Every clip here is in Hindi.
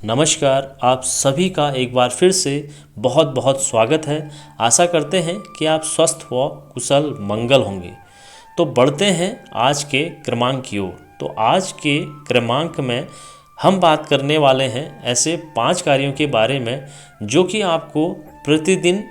नमस्कार, आप सभी का एक बार फिर से बहुत बहुत स्वागत है। आशा करते हैं कि आप स्वस्थ व कुशल मंगल होंगे। तो बढ़ते हैं आज के क्रमांक की ओर। तो आज के क्रमांक में हम बात करने वाले हैं ऐसे 5 कार्यों के बारे में जो कि आपको प्रतिदिन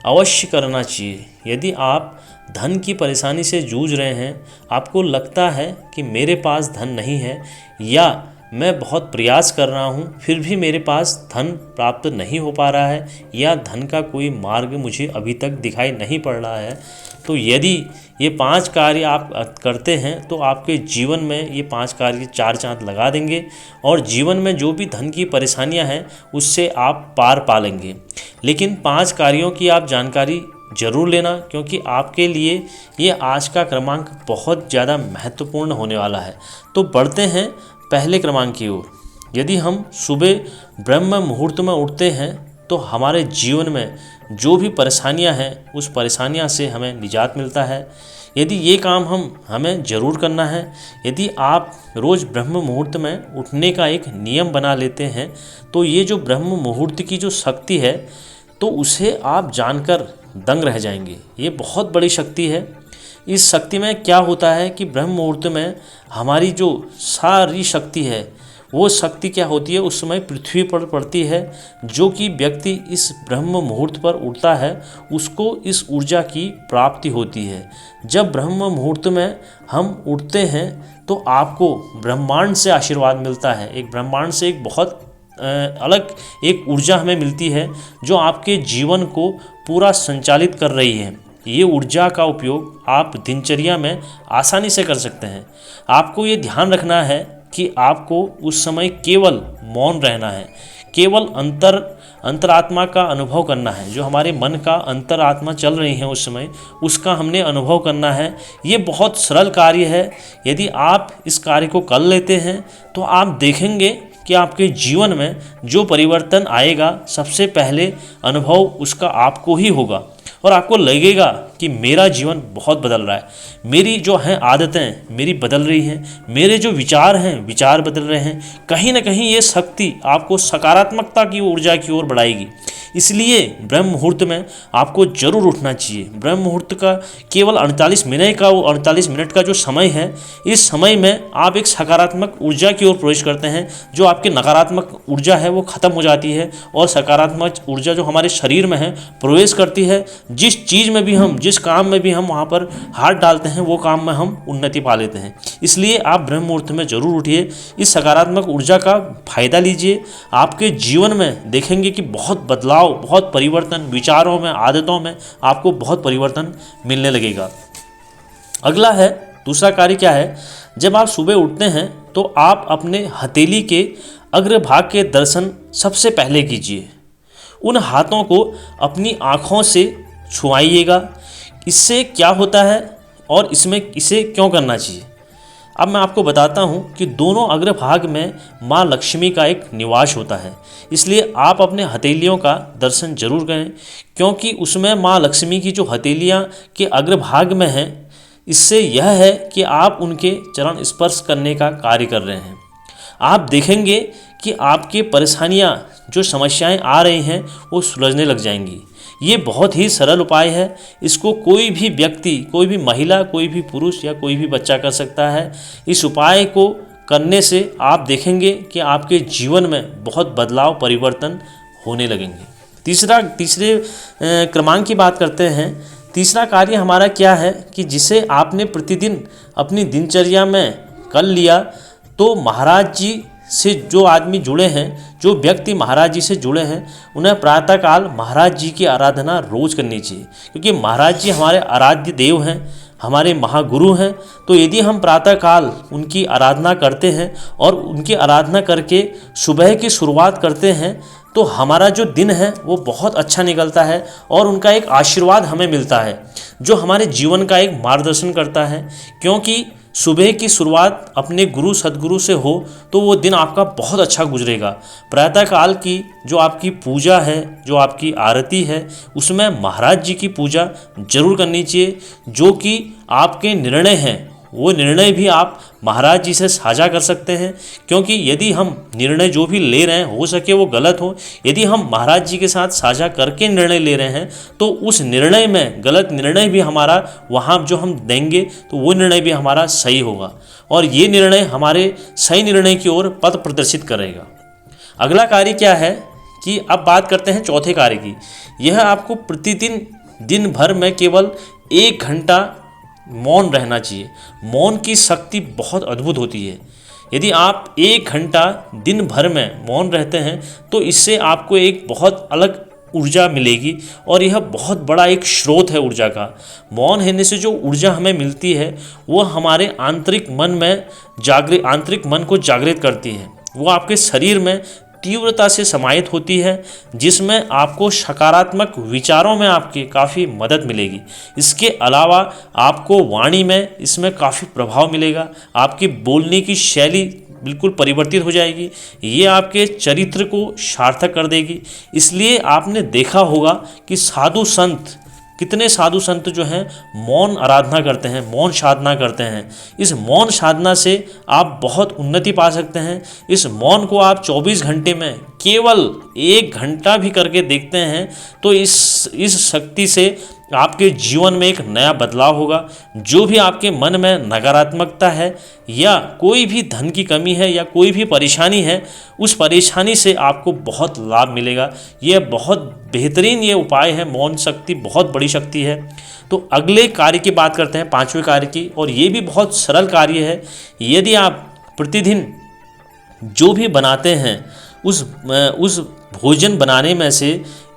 अवश्य करना चाहिए। यदि आप धन की परेशानी से जूझ रहे हैं, आपको लगता है कि मेरे पास धन नहीं है या मैं बहुत प्रयास कर रहा हूँ फिर भी मेरे पास धन प्राप्त नहीं हो पा रहा है या धन का कोई मार्ग मुझे अभी तक दिखाई नहीं पड़ रहा है, तो यदि ये 5 कार्य आप करते हैं तो आपके जीवन में ये 5 कार्य 4 चांद लगा देंगे और जीवन में जो भी धन की परेशानियां हैं उससे आप पार पा लेंगे। लेकिन 5 कार्यों की आप जानकारी ज़रूर लेना, क्योंकि आपके लिए ये आज का क्रमांक बहुत ज़्यादा महत्वपूर्ण होने वाला है। तो बढ़ते हैं पहले क्रमांक की ओर। यदि हम सुबह ब्रह्म मुहूर्त में उठते हैं तो हमारे जीवन में जो भी परेशानियां हैं उस परेशानियां से हमें निजात मिलता है। यदि ये काम हमें ज़रूर करना है, यदि आप रोज़ ब्रह्म मुहूर्त में उठने का एक नियम बना लेते हैं तो ये जो ब्रह्म मुहूर्त की जो शक्ति है तो उसे आप जानकर दंग रह जाएंगे। ये बहुत बड़ी शक्ति है। इस शक्ति में क्या होता है कि ब्रह्म मुहूर्त में हमारी जो सारी शक्ति है वो शक्ति क्या होती है उस समय पृथ्वी पर पड़ती है। जो कि व्यक्ति इस ब्रह्म मुहूर्त पर उठता है उसको इस ऊर्जा की प्राप्ति होती है। जब ब्रह्म मुहूर्त में हम उठते हैं तो आपको ब्रह्मांड से आशीर्वाद मिलता है। एक ब्रह्मांड से एक बहुत अलग एक ऊर्जा हमें मिलती है जो आपके जीवन को पूरा संचालित कर रही है। ये ऊर्जा का उपयोग आप दिनचर्या में आसानी से कर सकते हैं। आपको ये ध्यान रखना है कि आपको उस समय केवल मौन रहना है, केवल अंतरात्मा का अनुभव करना है। जो हमारे मन का अंतरात्मा चल रही है उस समय उसका हमने अनुभव करना है। ये बहुत सरल कार्य है। यदि आप इस कार्य को कर लेते हैं तो आप देखेंगे कि आपके जीवन में जो परिवर्तन आएगा सबसे पहले अनुभव उसका आपको ही होगा और आपको लगेगा कि मेरा जीवन बहुत बदल रहा है, मेरी जो हैं आदतें मेरी बदल रही हैं, मेरे जो विचार हैं विचार बदल रहे हैं। कहीं ना कहीं ये शक्ति आपको सकारात्मकता की ऊर्जा की ओर बढ़ाएगी। इसलिए ब्रह्म मुहूर्त में आपको जरूर उठना चाहिए। ब्रह्म मुहूर्त का केवल 48 मिनट का जो समय है, इस समय में आप एक सकारात्मक ऊर्जा की ओर प्रवेश करते हैं। जो आपकी नकारात्मक ऊर्जा है वो ख़त्म हो जाती है और सकारात्मक ऊर्जा जो हमारे शरीर में है प्रवेश करती है। जिस चीज़ में भी हम जिस काम में भी हम वहाँ पर हाथ डालते हैं वो काम में हम उन्नति पा लेते हैं। इसलिए आप ब्रह्म मुहूर्त में ज़रूर उठिए, इस सकारात्मक ऊर्जा का फ़ायदा लीजिए। आपके जीवन में देखेंगे कि बहुत बदलाव, बहुत परिवर्तन, विचारों में, आदतों में आपको बहुत परिवर्तन मिलने लगेगा। अगला है दूसरा कार्य क्या है। जब आप सुबह उठते हैं तो आप अपने हथेली के अग्रभाग के दर्शन सबसे पहले कीजिए। उन हाथों को अपनी आँखों से छुआइएगा। इससे क्या होता है और इसे क्यों करना चाहिए, अब मैं आपको बताता हूँ कि दोनों अग्रभाग में माँ लक्ष्मी का एक निवास होता है। इसलिए आप अपने हथेलियों का दर्शन जरूर करें, क्योंकि उसमें माँ लक्ष्मी की जो हथेलियाँ के अग्रभाग में हैं, इससे यह है कि आप उनके चरण स्पर्श करने का कार्य कर रहे हैं। आप देखेंगे कि आपकी परेशानियाँ जो समस्याएं आ रही हैं वो सुलझने लग जाएंगी। ये बहुत ही सरल उपाय है। इसको कोई भी व्यक्ति, कोई भी महिला, कोई भी पुरुष या कोई भी बच्चा कर सकता है। इस उपाय को करने से आप देखेंगे कि आपके जीवन में बहुत बदलाव, परिवर्तन होने लगेंगे। तीसरे क्रमांक की बात करते हैं। तीसरा कार्य हमारा क्या है कि जिसे आपने प्रतिदिन अपनी दिनचर्या में कर लिया तो महाराज जी से जो आदमी जुड़े हैं, जो व्यक्ति महाराज जी से जुड़े हैं, उन्हें प्रातःकाल महाराज जी की आराधना रोज़ करनी चाहिए। क्योंकि महाराज जी हमारे आराध्य देव हैं, हमारे महागुरु हैं। तो यदि हम प्रातःकाल उनकी आराधना करते हैं और उनकी आराधना करके सुबह की शुरुआत करते हैं तो हमारा जो दिन है वो बहुत अच्छा निकलता है और उनका एक आशीर्वाद हमें मिलता है जो हमारे जीवन का एक मार्गदर्शन करता है। क्योंकि सुबह की शुरुआत अपने गुरु सद्गुरु से हो तो वो दिन आपका बहुत अच्छा गुजरेगा। प्रातःकाल की जो आपकी पूजा है, जो आपकी आरती है, उसमें महाराज जी की पूजा जरूर करनी चाहिए। जो कि आपके निर्णय हैं वो निर्णय भी आप महाराज जी से साझा कर सकते हैं, क्योंकि यदि हम निर्णय जो भी ले रहे हैं हो सके वो गलत हो, यदि हम महाराज जी के साथ साझा करके निर्णय ले रहे हैं तो उस निर्णय में गलत निर्णय भी हमारा वहाँ जो हम देंगे तो वो निर्णय भी हमारा सही होगा और ये निर्णय हमारे सही निर्णय की ओर पथ प्रदर्शित करेगा। अगला कार्य क्या है कि अब बात करते हैं चौथे कार्य की। यह आपको प्रतिदिन दिन भर में केवल 1 घंटा मौन रहना चाहिए। मौन की शक्ति बहुत अद्भुत होती है। यदि आप 1 घंटा दिन भर में मौन रहते हैं तो इससे आपको एक बहुत अलग ऊर्जा मिलेगी और यह बहुत बड़ा एक स्रोत है ऊर्जा का। मौन रहने से जो ऊर्जा हमें मिलती है वो हमारे आंतरिक मन को जागृत करती है। वो आपके शरीर में तीव्रता से समाहित होती है, जिसमें आपको सकारात्मक विचारों में आपकी काफ़ी मदद मिलेगी। इसके अलावा आपको वाणी में इसमें काफ़ी प्रभाव मिलेगा। आपकी बोलने की शैली बिल्कुल परिवर्तित हो जाएगी। ये आपके चरित्र को सार्थक कर देगी। इसलिए आपने देखा होगा कि कितने साधु संत जो हैं मौन आराधना करते हैं, मौन साधना करते हैं। इस मौन साधना से आप बहुत उन्नति पा सकते हैं। इस मौन को आप 24 घंटे में केवल 1 घंटा भी करके देखते हैं तो इस शक्ति से आपके जीवन में एक नया बदलाव होगा। जो भी आपके मन में नकारात्मकता है या कोई भी धन की कमी है या कोई भी परेशानी है, उस परेशानी से आपको बहुत लाभ मिलेगा। यह बहुत बेहतरीन ये उपाय है। मौन शक्ति बहुत बड़ी शक्ति है। तो अगले कार्य की बात करते हैं, 5वें कार्य की, और ये भी बहुत सरल कार्य है। यदि आप प्रतिदिन जो भी बनाते हैं उस भोजन बनाने में से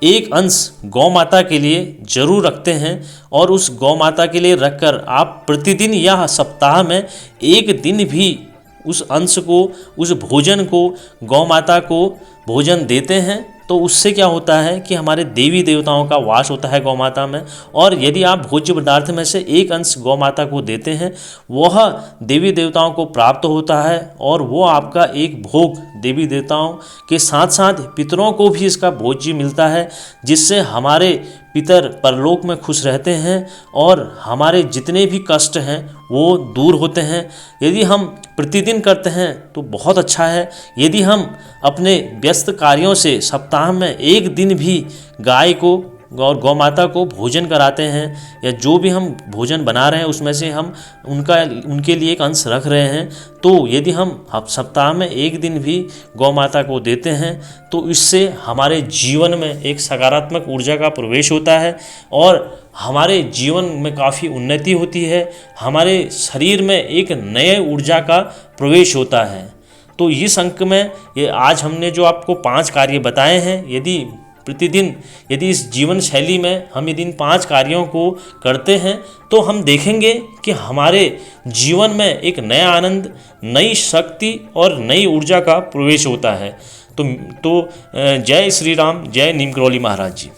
एक अंश गौ माता के लिए जरूर रखते हैं और उस गौ माता के लिए रखकर आप प्रतिदिन या सप्ताह में 1 दिन भी उस अंश को, उस भोजन को गौ माता को भोजन देते हैं तो उससे क्या होता है कि हमारे देवी देवताओं का वास होता है गौ माता में। और यदि आप भोज्य पदार्थ में से एक अंश गौ माता को देते हैं वह देवी देवताओं को प्राप्त होता है और वो आपका एक भोग देवी देवताओं के साथ साथ पितरों को भी इसका भोज्य मिलता है, जिससे हमारे पितर परलोक में खुश रहते हैं और हमारे जितने भी कष्ट हैं वो दूर होते हैं। यदि हम प्रतिदिन करते हैं तो बहुत अच्छा है। यदि हम अपने व्यस्त कार्यों से सप्ताह में 1 दिन भी गाय को और गौ माता को भोजन कराते हैं या जो भी हम भोजन बना रहे हैं उसमें से हम उनके लिए एक अंश रख रहे हैं, तो यदि हम सप्ताह में 1 दिन भी गौ माता को देते हैं तो इससे हमारे जीवन में एक सकारात्मक ऊर्जा का प्रवेश होता है और हमारे जीवन में काफ़ी उन्नति होती है। हमारे शरीर में एक नए ऊर्जा का प्रवेश होता है। तो इस अंक में ये आज हमने जो आपको 5 कार्य बताए हैं, यदि इस जीवन शैली में हम यदि इन 5 कार्यों को करते हैं तो हम देखेंगे कि हमारे जीवन में एक नया आनंद, नई शक्ति और नई ऊर्जा का प्रवेश होता है। तो जय श्री राम, जय नीम करौली महाराज जी।